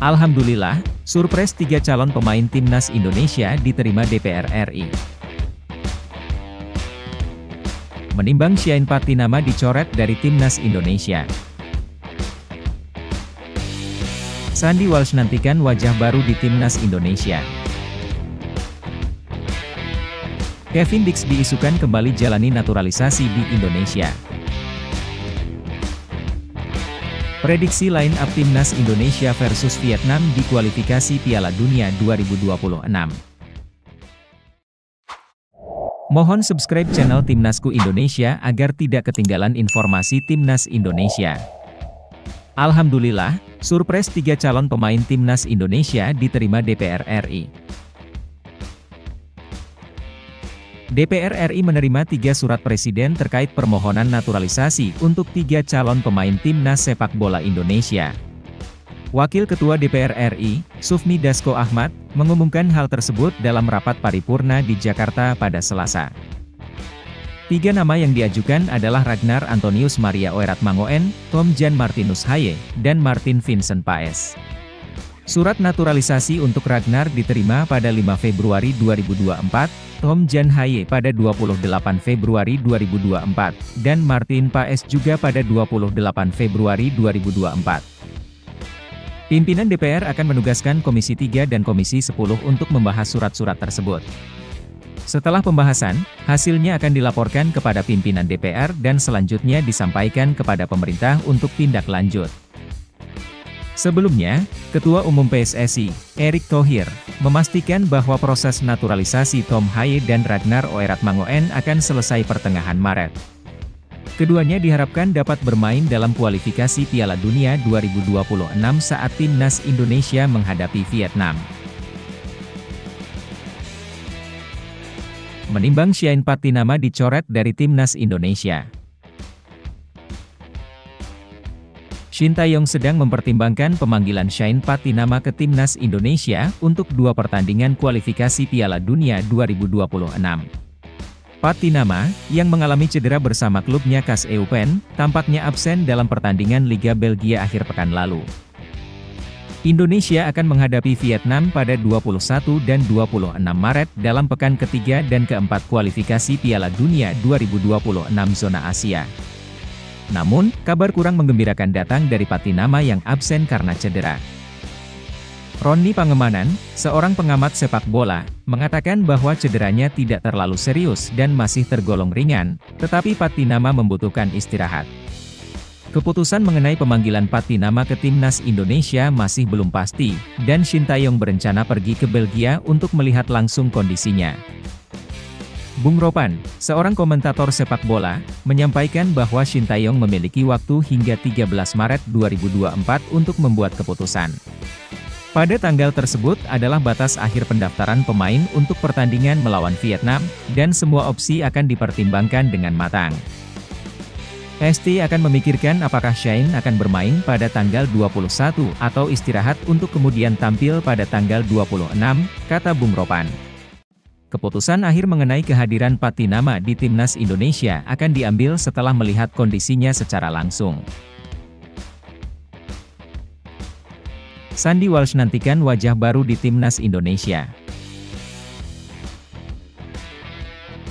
Alhamdulillah, surprise 3 calon pemain timnas Indonesia diterima DPR RI. Menimbang Shane Patinama dicoret dari timnas Indonesia. Sandy Walsh nantikan wajah baru di timnas Indonesia. Kevin Dix diisukan kembali jalani naturalisasi di Indonesia. Prediksi line up timnas Indonesia versus Vietnam di kualifikasi Piala Dunia 2026. Mohon subscribe channel Timnasku Indonesia agar tidak ketinggalan informasi timnas Indonesia. Alhamdulillah, surprise 3 calon pemain timnas Indonesia diterima DPR RI. DPR RI menerima 3 surat presiden terkait permohonan naturalisasi untuk 3 calon pemain timnas sepak bola Indonesia. Wakil Ketua DPR RI, Sufmi Dasko Ahmad, mengumumkan hal tersebut dalam rapat paripurna di Jakarta pada Selasa. 3 nama yang diajukan adalah Ragnar Antonius Maria Oerat Mangoen, Tom Jan Martinus Haye, dan Martin Vincent Paes. Surat naturalisasi untuk Ragnar diterima pada 5 Februari 2024, Tom Jan Haye pada 28 Februari 2024, dan Martin Paes juga pada 28 Februari 2024. Pimpinan DPR akan menugaskan Komisi 3 dan Komisi 10 untuk membahas surat-surat tersebut. Setelah pembahasan, hasilnya akan dilaporkan kepada pimpinan DPR dan selanjutnya disampaikan kepada pemerintah untuk tindak lanjut. Sebelumnya, Ketua Umum PSSI, Erick Thohir, memastikan bahwa proses naturalisasi Tom Haye dan Ragnar Oerat Mangoen akan selesai pertengahan Maret. Keduanya diharapkan dapat bermain dalam kualifikasi Piala Dunia 2026 saat timnas Indonesia menghadapi Vietnam. Menimbang Shane Patinama dicoret dari timnas Indonesia. Shin Tae-yong sedang mempertimbangkan pemanggilan Shane Patinama ke timnas Indonesia untuk 2 pertandingan kualifikasi Piala Dunia 2026. Patinama, yang mengalami cedera bersama klubnya KAS Eupen, tampaknya absen dalam pertandingan Liga Belgia akhir pekan lalu. Indonesia akan menghadapi Vietnam pada 21 dan 26 Maret dalam pekan ketiga dan keempat kualifikasi Piala Dunia 2026 zona Asia. Namun, kabar kurang menggembirakan datang dari Patinama yang absen karena cedera. Roni Pangemanan, seorang pengamat sepak bola, mengatakan bahwa cederanya tidak terlalu serius dan masih tergolong ringan, tetapi Patinama membutuhkan istirahat. Keputusan mengenai pemanggilan Patinama ke timnas Indonesia masih belum pasti, dan Shin Tae-yong berencana pergi ke Belgia untuk melihat langsung kondisinya. Bung Ropan, seorang komentator sepak bola, menyampaikan bahwa Shin Tae-yong memiliki waktu hingga 13 Maret 2024 untuk membuat keputusan. Pada tanggal tersebut adalah batas akhir pendaftaran pemain untuk pertandingan melawan Vietnam, dan semua opsi akan dipertimbangkan dengan matang. ST akan memikirkan apakah Shane akan bermain pada tanggal 21 atau istirahat untuk kemudian tampil pada tanggal 26, kata Bung Ropan. Keputusan akhir mengenai kehadiran Patinama di timnas Indonesia akan diambil setelah melihat kondisinya secara langsung. Sandy Walsh nantikan wajah baru di timnas Indonesia.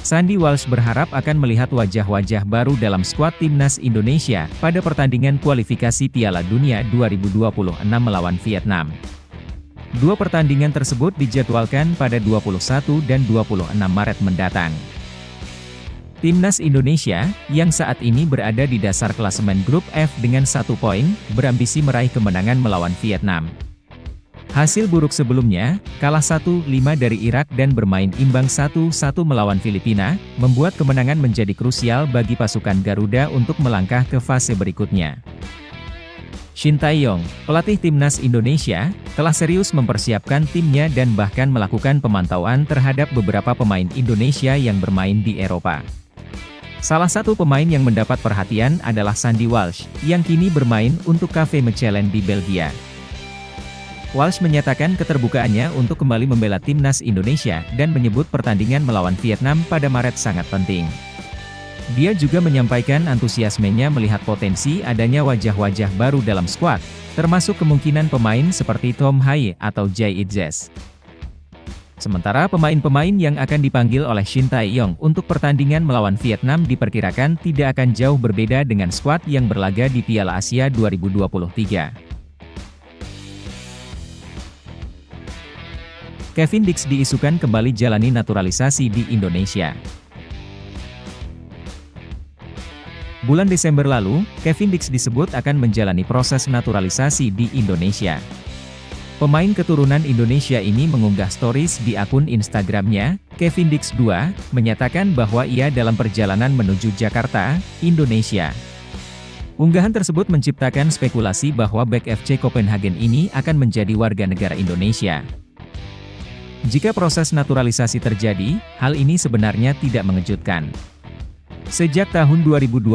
Sandy Walsh berharap akan melihat wajah-wajah baru dalam skuad timnas Indonesia pada pertandingan kualifikasi Piala Dunia 2026 melawan Vietnam. 2 pertandingan tersebut dijadwalkan pada 21 dan 26 Maret mendatang. Timnas Indonesia, yang saat ini berada di dasar klasemen grup F dengan 1 poin, berambisi meraih kemenangan melawan Vietnam. Hasil buruk sebelumnya, kalah 1-5 dari Irak dan bermain imbang 1-1 melawan Filipina, membuat kemenangan menjadi krusial bagi pasukan Garuda untuk melangkah ke fase berikutnya. Shin Tae-yong, pelatih timnas Indonesia, telah serius mempersiapkan timnya dan bahkan melakukan pemantauan terhadap beberapa pemain Indonesia yang bermain di Eropa. Salah satu pemain yang mendapat perhatian adalah Sandy Walsh, yang kini bermain untuk KV Mechelen di Belgia. Walsh menyatakan keterbukaannya untuk kembali membela timnas Indonesia dan menyebut pertandingan melawan Vietnam pada Maret sangat penting. Dia juga menyampaikan antusiasmenya melihat potensi adanya wajah-wajah baru dalam skuad, termasuk kemungkinan pemain seperti Tom Haye atau Jay Itzes. Sementara pemain-pemain yang akan dipanggil oleh Shin Tae-yong untuk pertandingan melawan Vietnam diperkirakan tidak akan jauh berbeda dengan skuad yang berlaga di Piala Asia 2023. Kevin Dix diisukan kembali jalani naturalisasi di Indonesia. Bulan Desember lalu, Kevin Dix disebut akan menjalani proses naturalisasi di Indonesia. Pemain keturunan Indonesia ini mengunggah stories di akun Instagramnya, Kevin Dix 2, menyatakan bahwa ia dalam perjalanan menuju Jakarta, Indonesia. Unggahan tersebut menciptakan spekulasi bahwa bek FC Copenhagen ini akan menjadi warga negara Indonesia. Jika proses naturalisasi terjadi, hal ini sebenarnya tidak mengejutkan. Sejak tahun 2021,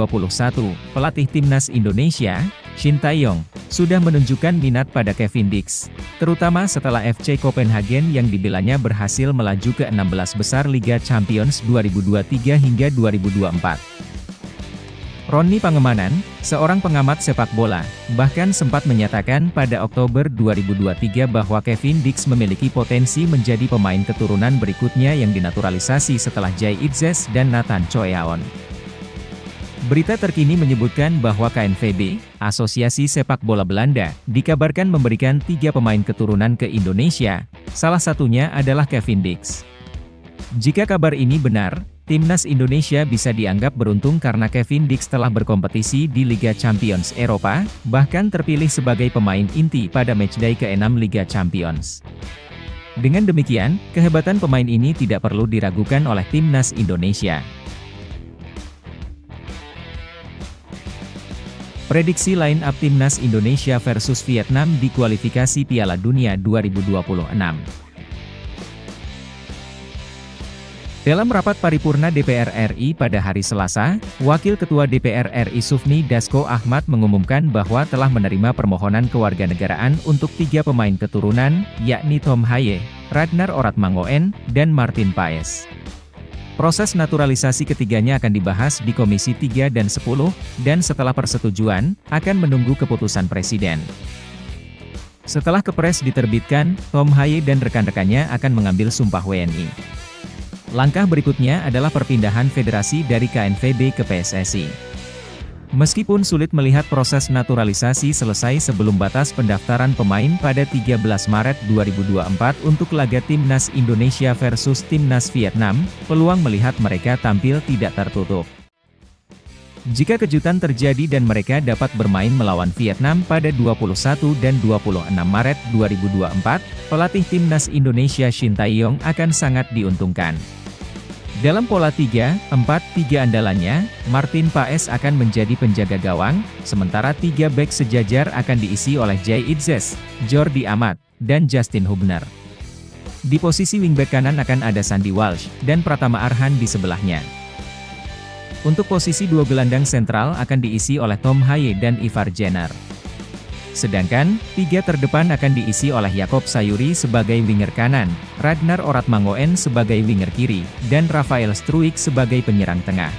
pelatih timnas Indonesia, Shin Tae-yong, sudah menunjukkan minat pada Kevin Dix, terutama setelah FC Copenhagen yang dibilangnya berhasil melaju ke 16 besar Liga Champions 2023 hingga 2024. Roni Pangemanan, seorang pengamat sepak bola, bahkan sempat menyatakan pada Oktober 2023 bahwa Kevin Dix memiliki potensi menjadi pemain keturunan berikutnya yang dinaturalisasi setelah Jay Itzes dan Nathan Choeaon. Berita terkini menyebutkan bahwa KNVB, Asosiasi Sepak Bola Belanda, dikabarkan memberikan 3 pemain keturunan ke Indonesia, salah satunya adalah Kevin Dix. Jika kabar ini benar, timnas Indonesia bisa dianggap beruntung karena Kevin Dix telah berkompetisi di Liga Champions Eropa, bahkan terpilih sebagai pemain inti pada matchday ke-6 Liga Champions. Dengan demikian, kehebatan pemain ini tidak perlu diragukan oleh timnas Indonesia. Prediksi line up timnas Indonesia versus Vietnam di kualifikasi Piala Dunia 2026. Dalam rapat paripurna DPR RI pada hari Selasa, Wakil Ketua DPR RI Sufmi Dasko Ahmad mengumumkan bahwa telah menerima permohonan kewarganegaraan untuk 3 pemain keturunan, yakni Tom Haye, Ragnar Oratmangoen, dan Martin Paes. Proses naturalisasi ketiganya akan dibahas di Komisi 3 dan 10, dan setelah persetujuan, akan menunggu keputusan Presiden. Setelah Kepres diterbitkan, Tom Haye dan rekan-rekannya akan mengambil sumpah WNI. Langkah berikutnya adalah perpindahan federasi dari KNVB ke PSSI. Meskipun sulit melihat proses naturalisasi selesai sebelum batas pendaftaran pemain pada 13 Maret 2024 untuk laga Timnas Indonesia versus Timnas Vietnam, peluang melihat mereka tampil tidak tertutup. Jika kejutan terjadi dan mereka dapat bermain melawan Vietnam pada 21 dan 26 Maret 2024, pelatih Timnas Indonesia Shin Tae-yong akan sangat diuntungkan. Dalam pola 3-4-3 andalannya, Martin Paes akan menjadi penjaga gawang, sementara 3 bek sejajar akan diisi oleh Jay Itzes, Jordi Amat, dan Justin Hubner. Di posisi wingback kanan akan ada Sandy Walsh, dan Pratama Arhan di sebelahnya. Untuk posisi 2 gelandang sentral akan diisi oleh Tom Haye dan Ivar Jenner. Sedangkan, 3 terdepan akan diisi oleh Yakob Sayuri sebagai winger kanan, Ragnar Oratmangoen sebagai winger kiri, dan Rafael Struijk sebagai penyerang tengah.